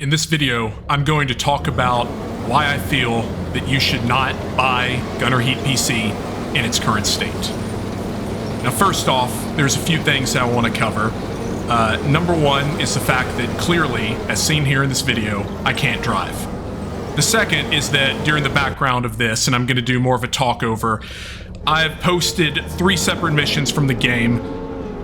In this video, I'm going to talk about why I feel that you should not buy Gunner Heat PC in its current state. Now, first off, there's a few things that I want to cover. Number one is the fact that clearly, as seen here in this video, I can't drive. The second is that during the background of this, and I'm going to do more of a talk over, I've posted 3 separate missions from the game,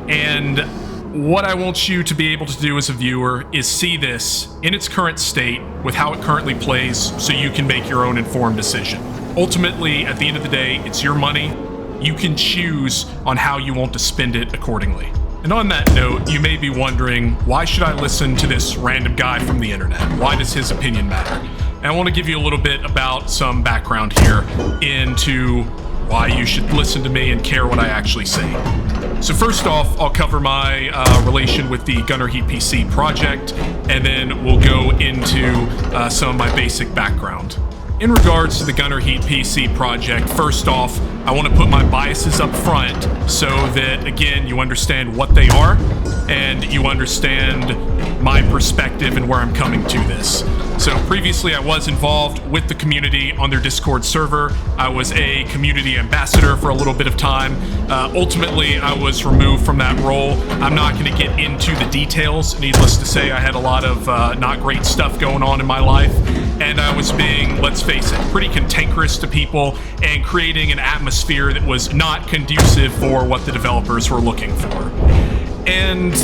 and what I want you to be able to do as a viewer is see this in its current state with how it currently plays so you can make your own informed decision. Ultimately, at the end of the day, it's your money. You can choose on how you want to spend it accordingly. And on that note, you may be wondering, why should I listen to this random guy from the internet? Why does his opinion matter? And I want to give you a little bit about some background here into why you should listen to me and care what I actually say. So first off, I'll cover my relation with the Gunner Heat PC project, and then we'll go into some of my basic background. In regards to the Gunner Heat PC project, first off, I want to put my biases up front so that, again, you understand what they are and you understand my perspective and where I'm coming to this. So previously I was involved with the community on their Discord server. I was a community ambassador for a little bit of time. Ultimately, I was removed from that role. I'm not going to get into the details. Needless to say, I had a lot of not great stuff going on in my life, and I was being, let's face it, pretty cantankerous to people and creating an atmosphere that was not conducive for what the developers were looking for. And,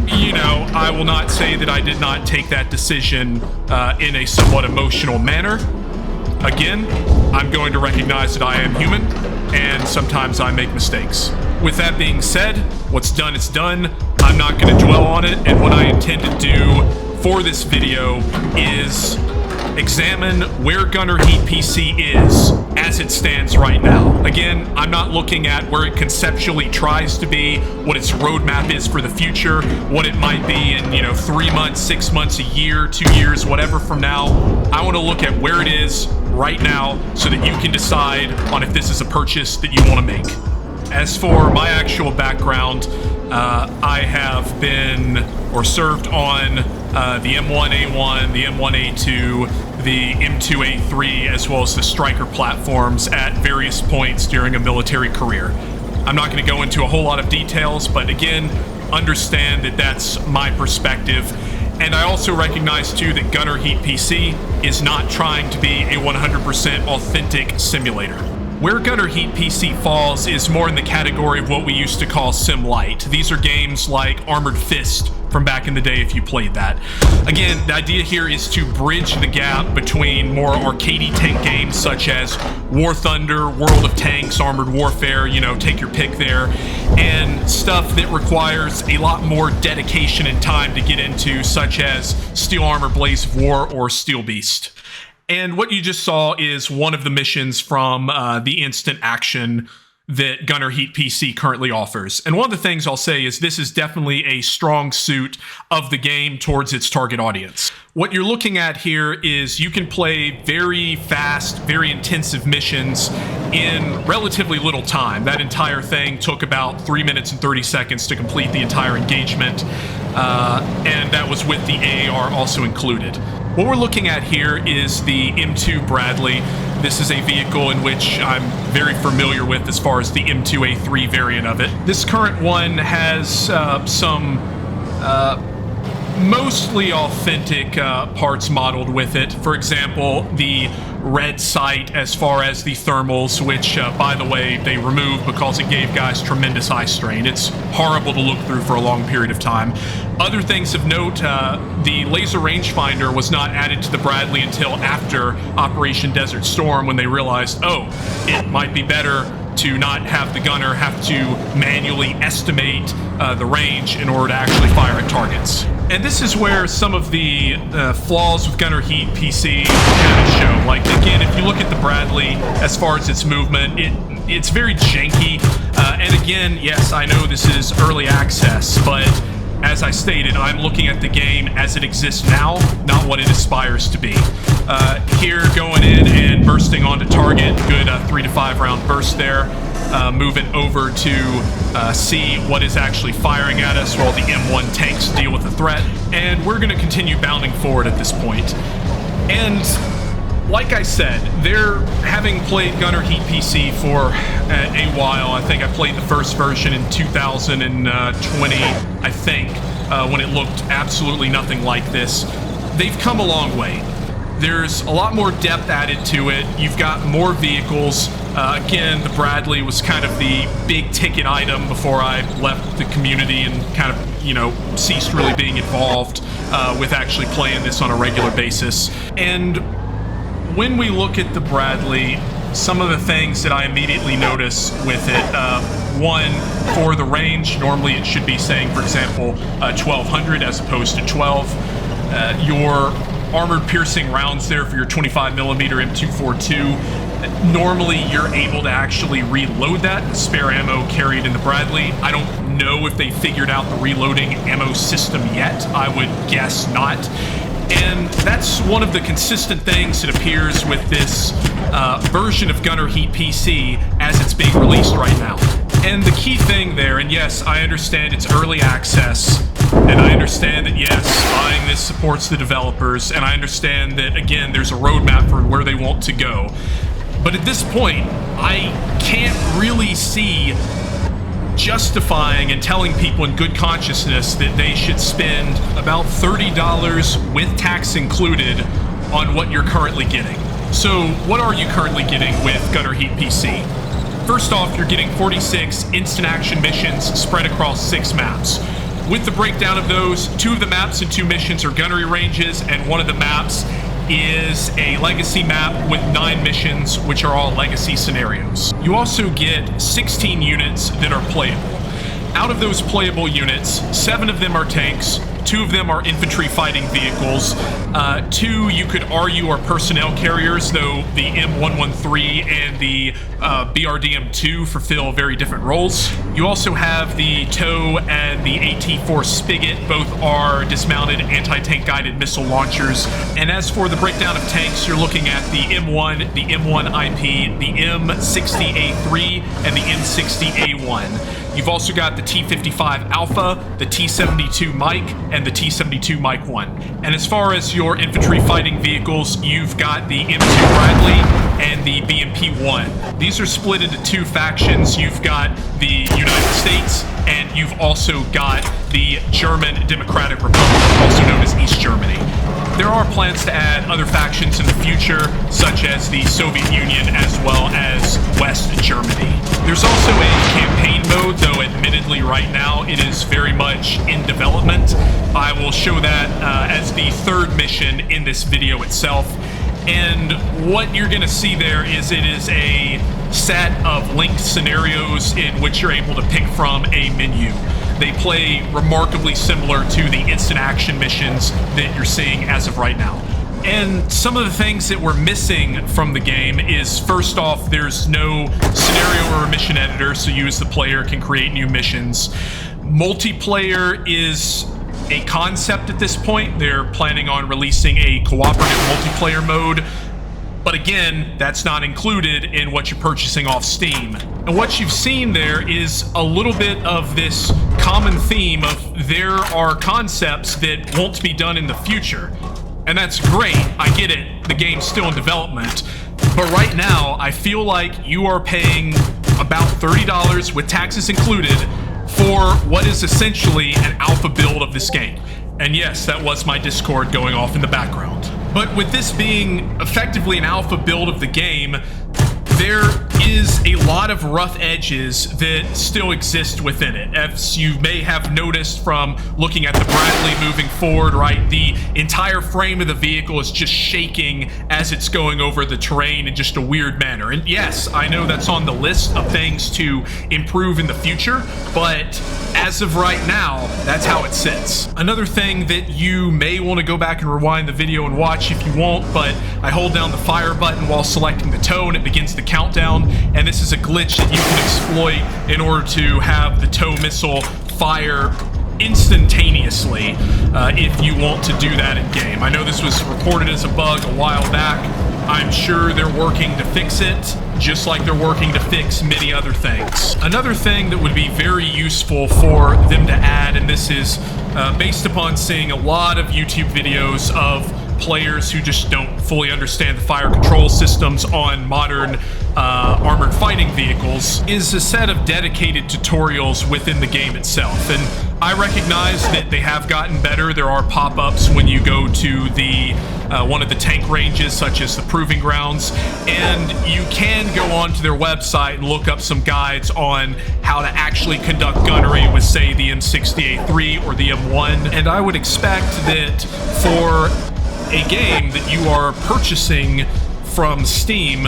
you know, I will not say that I did not take that decision in a somewhat emotional manner. Again, I'm going to recognize that I am human, and sometimes I make mistakes. With that being said, what's done is done. I'm not going to dwell on it, and what I intend to do for this video is examine where Gunner Heat PC is as it stands right now. Again, I'm not looking at where it conceptually tries to be, what its roadmap is for the future, what it might be in, 3 months, 6 months, a year, 2 years, whatever from now. I want to look at where it is right now so that you can decide on if this is a purchase that you want to make. As for my actual background, I have been or served on the M1A1, the M1A2, the M2A3, as well as the Striker platforms at various points during a military career. I'm not going to go into a whole lot of details, but again, understand that that's my perspective. And I also recognize too that Gunner Heat PC is not trying to be a 100% authentic simulator. Where Gunner Heat PC falls is more in the category of what we used to call Sim Light. These are games like Armored Fist from back in the day if you played that. Again, the idea here is to bridge the gap between more arcadey tank games such as War Thunder, World of Tanks, Armored Warfare, take your pick there, and stuff that requires a lot more dedication and time to get into, such as Steel Armor Blaze of War or Steel Beast. And what you just saw is one of the missions from the instant action that Gunner Heat PC currently offers. And one of the things I'll say is this is definitely a strong suit of the game towards its target audience. What you're looking at here is you can play very fast, very intensive missions in relatively little time. That entire thing took about 3 minutes and 30 seconds to complete the entire engagement, and that was with the AAR also included. What we're looking at here is the M2 Bradley. This is a vehicle in which I'm very familiar with as far as the M2A3 variant of it. This current one has some mostly authentic parts modeled with it. For example, the red sight as far as the thermals, which, by the way, they removed because it gave guys tremendous eye strain. It's horrible to look through for a long period of time. Other things of note, the laser rangefinder was not added to the Bradley until after Operation Desert Storm, when they realized, oh, it might be better to not have the gunner have to manually estimate the range in order to actually fire at targets. And this is where some of the flaws with Gunner Heat PC kind of show. Like, again, if you look at the Bradley, as far as its movement, it's very janky. And again, yes, I know this is early access, but as I stated, I'm looking at the game as it exists now, not what it aspires to be. Here, going in and bursting onto target, good 3 to 5 round burst there. Moving over to see what is actually firing at us while the M1 tanks deal with the threat. And we're going to continue bounding forward at this point. And like I said, they're having played Gunner Heat PC for a while. I think I played the first version in 2020, I think, when it looked absolutely nothing like this. They've come a long way. There's a lot more depth added to it. You've got more vehicles. Again, the Bradley was kind of the big ticket item before I left the community and kind of, ceased really being involved with actually playing this on a regular basis. And when we look at the Bradley, some of the things that I immediately notice with it, one, for the range, normally it should be saying, for example, 1200 as opposed to 12. Your armored piercing rounds there for your 25mm M242. Normally you're able to actually reload that, the spare ammo carried in the Bradley. I don't know if they figured out the reloading ammo system yet. I would guess not. And that's one of the consistent things that appears with this version of Gunner Heat PC as it's being released right now. And the key thing there, and yes, I understand it's early access, and I understand that, yes, buying this supports the developers, and I understand that, again, there's a roadmap for where they want to go. But at this point, I can't really see justifying and telling people in good consciousness that they should spend about $30 with tax included on what you're currently getting. So what are you currently getting with Gunner Heat PC? First off, you're getting 46 instant action missions spread across 6 maps. With the breakdown of those, 2 of the maps and 2 missions are gunnery ranges, and 1 of the maps is a legacy map with 9 missions, which are all legacy scenarios. You also get 16 units that are playable. Out of those playable units, 7 of them are tanks, 2 of them are infantry fighting vehicles, 2 you could argue are personnel carriers, though the M113 and the BRDM2 fulfill very different roles. You also have the TOW and the AT-4 Spigot, both are dismounted anti-tank guided missile launchers. And as for the breakdown of tanks, you're looking at the M1, the M1 IP, the M60A3, and the M60A1. You've also got the T-55 Alpha, the T-72 Mike, and the T-72 Mike 1. And as far as your infantry fighting vehicles, you've got the M2 Bradley and the BMP-1. These are split into 2 factions. You've got the United States, and you've also got the German Democratic Republic, also known as East Germany. There are plans to add other factions in the future, such as the Soviet Union as well as West Germany. There's also a campaign mode, though admittedly right now it is very much in development. I will show that as the 3rd mission in this video itself. And what you're going to see there is it is a set of linked scenarios in which you're able to pick from a menu. They play remarkably similar to the instant action missions that you're seeing as of right now. And some of the things that we're missing from the game is, first off, there's no scenario or mission editor, so you as the player can create new missions. Multiplayer is a concept at this point. They're planning on releasing a cooperative multiplayer mode, but again, that's not included in what you're purchasing off Steam. And what you've seen there is a little bit of this common theme of there are concepts that won't be done in the future. And that's great, I get it, the game's still in development. But right now, I feel like you are paying about $30 with taxes included for what is essentially an alpha build of this game. And yes, that was my Discord going off in the background. But with this being effectively an alpha build of the game, there is a lot of rough edges that still exist within it. As you may have noticed from looking at the Bradley moving forward, right, the entire frame of the vehicle is just shaking as it's going over the terrain in just a weird manner. And yes, I know that's on the list of things to improve in the future, but as of right now, that's how it sits. Another thing that you may want to go back and rewind the video and watch if you want, but I hold down the fire button while selecting the TOW and it begins the countdown, and this is a glitch that you can exploit in order to have the TOW missile fire instantaneously if you want to do that in game. I know this was reported as a bug a while back. I'm sure they're working to fix it, just like they're working to fix many other things. Another thing that would be very useful for them to add, and this is based upon seeing a lot of YouTube videos of players who just don't fully understand the fire control systems on modern armored fighting vehicles, is a set of dedicated tutorials within the game itself. And I recognize that they have gotten better. There are pop-ups when you go to the one of the tank ranges, such as the Proving Grounds, and you can go onto their website and look up some guides on how to actually conduct gunnery with, say, the M60A3 or the M1. And I would expect that for a game that you are purchasing from Steam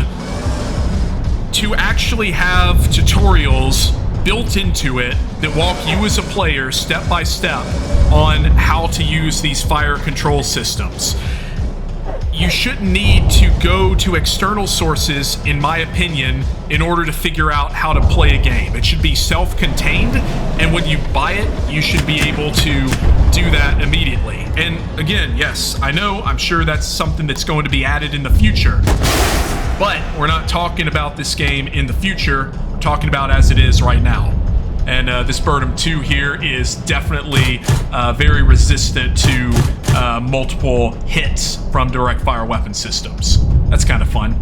to actually have tutorials built into it that walk you as a player step by step on how to use these fire control systems. You shouldn't need to go to external sources, in my opinion, in order to figure out how to play a game. It should be self-contained, and when you buy it, you should be able to do that immediately. And again, yes, I know, I'm sure that's something that's going to be added in the future, but we're not talking about this game in the future, we're talking about as it is right now. And this Burnham 2 here is definitely very resistant to multiple hits from direct fire weapon systems. That's kind of fun.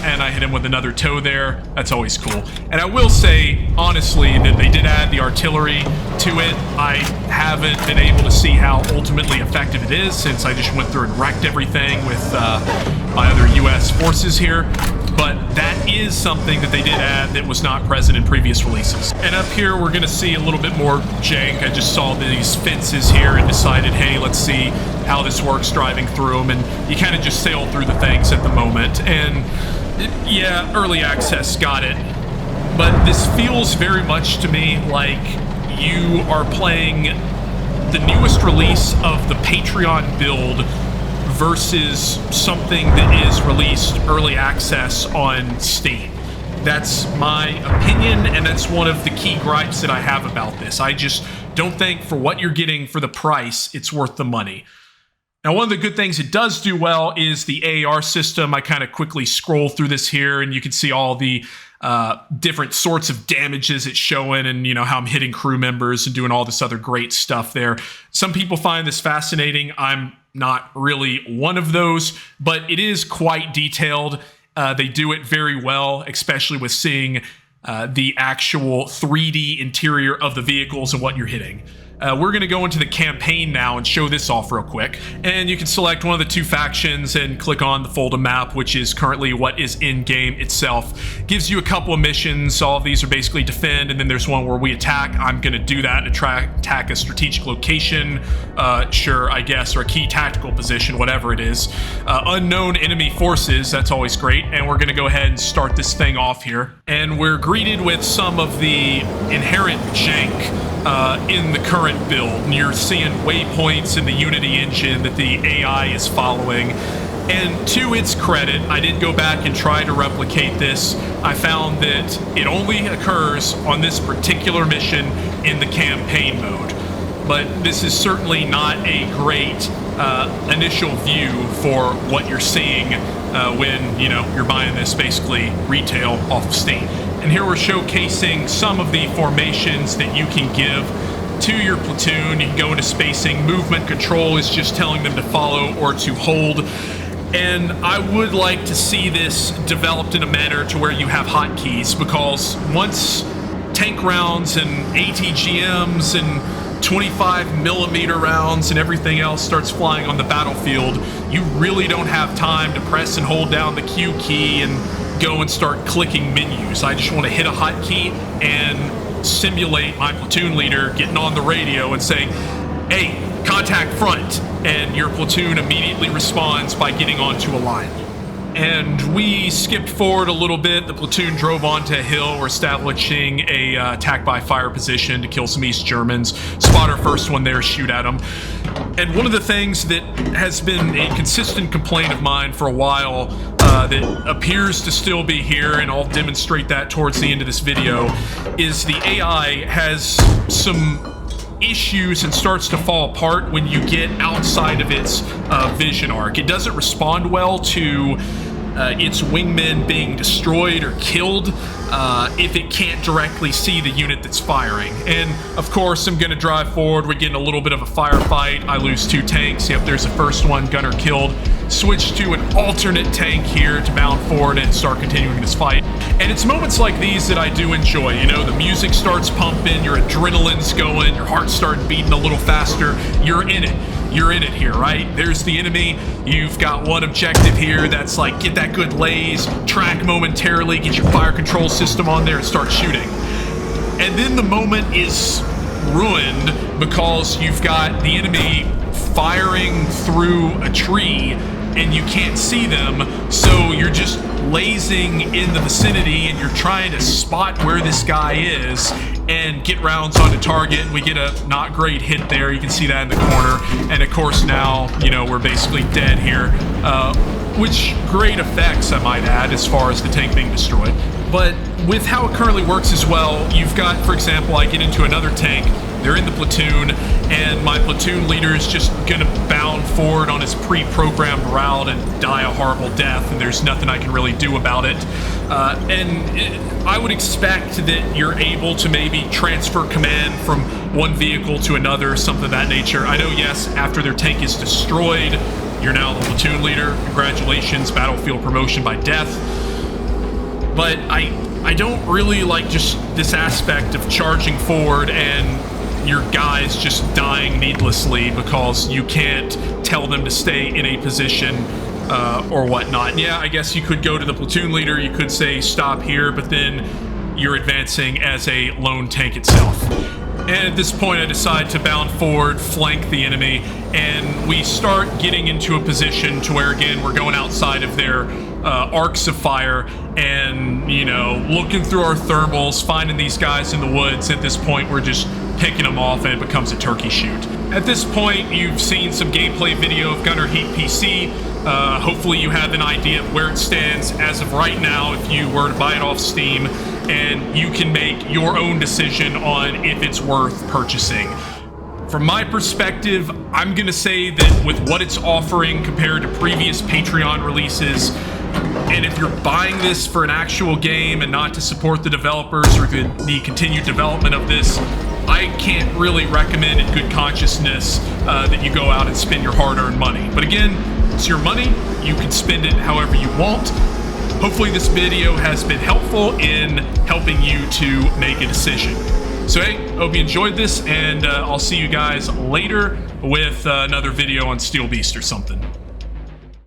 And I hit him with another toe there. That's always cool. And I will say, honestly, that they did add the artillery to it. I haven't been able to see how ultimately effective it is, since I just went through and wrecked everything with my other US forces here. But that is something that they did add that was not present in previous releases. And up here, we're gonna see a little bit more jank. I just saw these fences here and decided, hey, let's see how this works driving through them. And you kind of just sail through the things at the moment. And yeah, early access got it. But this feels very much to me like you are playing the newest release of the Patreon build versus something that is released early access on Steam. That's my opinion, and that's one of the key gripes that I have about this. I just don't think for what you're getting for the price, it's worth the money. Now, one of the good things it does do well is the AR system. I kind of quickly scroll through this here, and you can see all the different sorts of damages it's showing, and you know how I'm hitting crew members and doing all this other great stuff there. Some people find this fascinating. I'm not really one of those, but it is quite detailed. They do it very well, especially with seeing the actual 3D interior of the vehicles and what you're hitting. We're going to go into the campaign now and show this off real quick. And you can select one of the two factions and click on the Fold a Map, which is currently what is in game itself. Gives you a couple of missions. All of these are basically defend, and then there's one where we attack. I'm going to do that and attack a strategic location, sure, I guess, or a key tactical position, whatever it is. Unknown enemy forces, that's always great. And we're going to go ahead and start this thing off here. And we're greeted with some of the inherent jank in the current build, and you're seeing waypoints in the Unity engine that the AI is following. And to its credit, I did go back and try to replicate this. I found that it only occurs on this particular mission in the campaign mode. But this is certainly not a great initial view for what you're seeing when you're buying this basically retail off of Steam. And here we're showcasing some of the formations that you can give to your platoon. You can go into spacing. Movement control is just telling them to follow or to hold. And I would like to see this developed in a manner to where you have hotkeys, because once tank rounds and ATGMs and 25mm rounds and everything else starts flying on the battlefield, you really don't have time to press and hold down the Q key and go and start clicking menus. I just want to hit a hotkey and simulate my platoon leader getting on the radio and saying, hey, contact front, and your platoon immediately responds by getting onto a line. And we skipped forward a little bit. The platoon drove onto a hill. We're establishing a attack by fire position to kill some East Germans. Spot our first one there, shoot at them. And one of the things that has been a consistent complaint of mine for a while that appears to still be here, and I'll demonstrate that towards the end of this video, is the AI has some issues and starts to fall apart when you get outside of its vision arc. It doesn't respond well to its wingmen being destroyed or killed if it can't directly see the unit that's firing. And of course, I'm gonna drive forward. We're getting a little bit of a firefight. I lose 2 tanks. Yep, there's the first one, gunner killed. Switch to an alternate tank here to bound forward and start continuing this fight. And it's moments like these that I do enjoy. You know, the music starts pumping, your adrenaline's going, your heart's starting beating a little faster. You're in it. You're in it here, right? There's the enemy. You've got one objective here that's like, get that good laze, track momentarily, get your fire control system on there and start shooting. And then the moment is ruined because you've got the enemy firing through a tree and you can't see them, so you're just lazing in the vicinity and you're trying to spot where this guy is and get rounds onto target, and we get a not great hit there. You can see that in the corner, and of course now, you know, we're basically dead here, which great effects, I might add, as far as the tank being destroyed. But with how it currently works as well, you've got, for example, I get into another tank, they're in the platoon, and my platoon leader is just gonna bound forward on his pre-programmed route and die a horrible death, and there's nothing I can really do about it. I would expect that you're able to maybe transfer command from one vehicle to another, something of that nature. I know, yes, after their tank is destroyed, you're now the platoon leader. Congratulations, battlefield promotion by death. But I don't really like just this aspect of charging forward and your guys just dying needlessly because you can't tell them to stay in a position or whatnot. And yeah, I guess you could go to the platoon leader, you could say stop here, but then you're advancing as a lone tank itself. And at this point, I decide to bound forward, flank the enemy, and we start getting into a position to where, again, we're going outside of their arcs of fire and, you know, looking through our thermals, finding these guys in the woods. At this point, we're just picking them off and it becomes a turkey shoot. At this point, you've seen some gameplay video of Gunner Heat PC. Hopefully you have an idea of where it stands as of right now if you were to buy it off Steam, and you can make your own decision on if it's worth purchasing. From my perspective, I'm gonna say that with what it's offering compared to previous Patreon releases, and if you're buying this for an actual game and not to support the developers or the continued development of this, I can't really recommend in good consciousness that you go out and spend your hard-earned money. But again, it's your money. You can spend it however you want. Hopefully this video has been helpful in helping you to make a decision. So hey, hope you enjoyed this, and I'll see you guys later with another video on Steel Beast or something.